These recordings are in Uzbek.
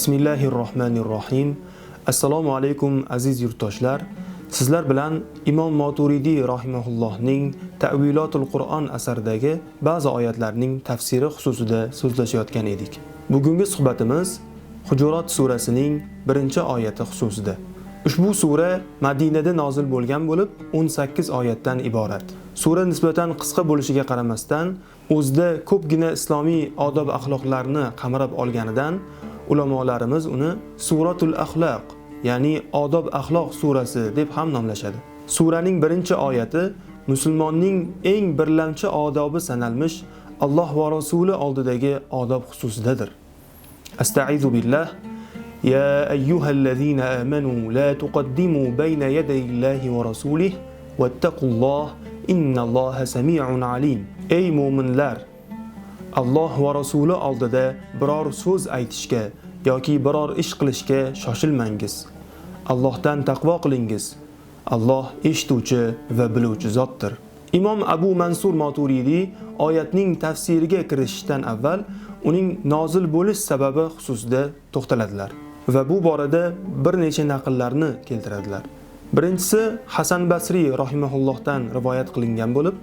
Bismillahirrohmanirrohim. Assalomu alaykum aziz yurtdoshlar. Sizlar bilan Imom Maturidiy rahimahullohning Ta'vilotul Qur'on asaridagi ba'zi oyatlarning tafsiri xususida so'zlashayotgan edik. Bugungi suhbatimiz Hujurat surasining 1-oyati xususida. Ushbu sura Madinada nozil bo'lgan bo'lib, 18 oyatdan iborat. Sura nisbatan qisqa bo'lishiga qaramasdan, o'zida ko'pgina islomiy odob axloqlarni qamrab olganidan ulamolarimiz uni Suratul Axloq, ya'ni odob axloq surasi deb ham nomlashadi. Suraning 1-oyati musulmonning eng birlamchi odobi sanalmish Alloh va rasuli oldidagi odob xususidadir. Astaizu billah. Ya ayyuhallazina amanu la tuqaddimu bayna yaday Allahi va rasulihi wattaqulloh innalloha sami'un alim. Ey mu'minlar, Alloh va rasuli oldida biror so'z aytishga yoki biror ish qilishga shoshilmangiz. Allohdan taqvo qilingiz. Alloh eshituvchi va biluvchi zotdir. Imom Abu Mansur Maturidiy oyatning tafsiriga kirishishdan avval uning nozil bo'lish sababi xususida to'xtaladilar va bu borada bir necha naqllarni keltiradilar. Birinchisi Hasan Basri rahimahullohdan rivoyat qilingan bo'lib,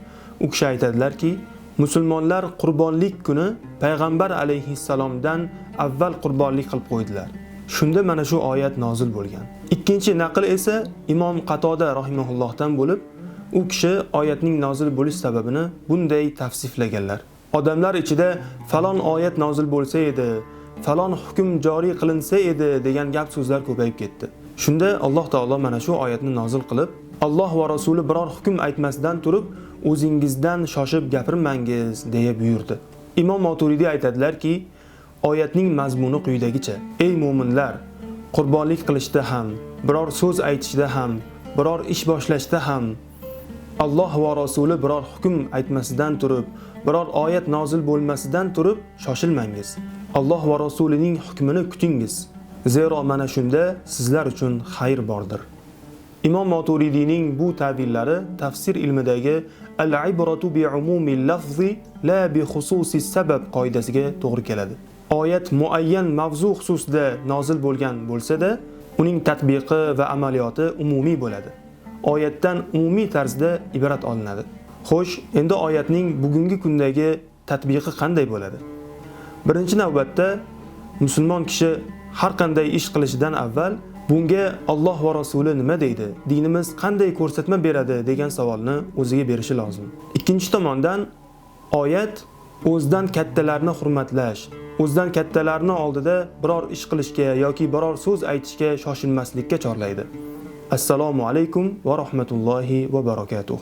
u kishi aytadilarki, musulmonlar qurbonlik kuni payg'ambar alayhissalomdan avval qurbonlik qilib qo'ydilar. Shunda mana shu oyat nozil bo'lgan. Ikkinchi naql esa Imom Qatoda rahimahullohdan bo'lib, u kishi oyatning nozil bo'lish sababini bunday tavsiflaganlar. Odamlar ichida falon oyat nozil bo'lsa edi, falon hukm joriy qilinsa edi degan gap so'zlar ko'payib ketdi. Shunda Alloh taolo mana shu oyatni nozil qilib, Alloh va rasuli biror hukm aytmasdan turib, o'zingizdan shoshib gapirmangiz deya buyurdi. Imom Maturidiy aytadilarki, oyatning mazmuni quyidagicha: Ey mu'minlar, qurbonlik qilishda ham, biror so'z aytishda ham, biror ish boshlashda ham Alloh va rasuli biror hukm aytmasidan turib, biror oyat nozil bo'lmasidan turib shoshilmangiz. Alloh va rasulining hukmini kutingiz. Zero mana shunda sizlar uchun xayr bordir. Imom Maturidiyning bu ta'birlari tafsir ilmidagi al-ibratu bi umumil lafzi la bi xususis sabab qoidasiga to'g'ri keladi. Oyat muayyan mavzu xususida nozil bo'lgan bo'lsa-da, uning tatbiqi va amaliyoti umumiy bo'ladi. Oyatdan umumiy tarzda ibrat olinadi. Xo'sh, endi oyatning bugungi kundagi tatbiqi qanday bo'ladi? Birinchi navbatda musulmon kishi har qanday ish qilishidan avval bunga Alloh va rasuli nima deydi, dinimiz qanday ko'rsatma beradi degan savolni o'ziga berishi lozim. Ikkinchi tomondan oyat o'zdan kattalarni hurmatlash, o'zdan kattalarni oldida biror ish qilishga yoki biror so'z aytishga shoshilmaslikka chorlaydi. Assalomu alaykum va rahmatullohi va barakatuh.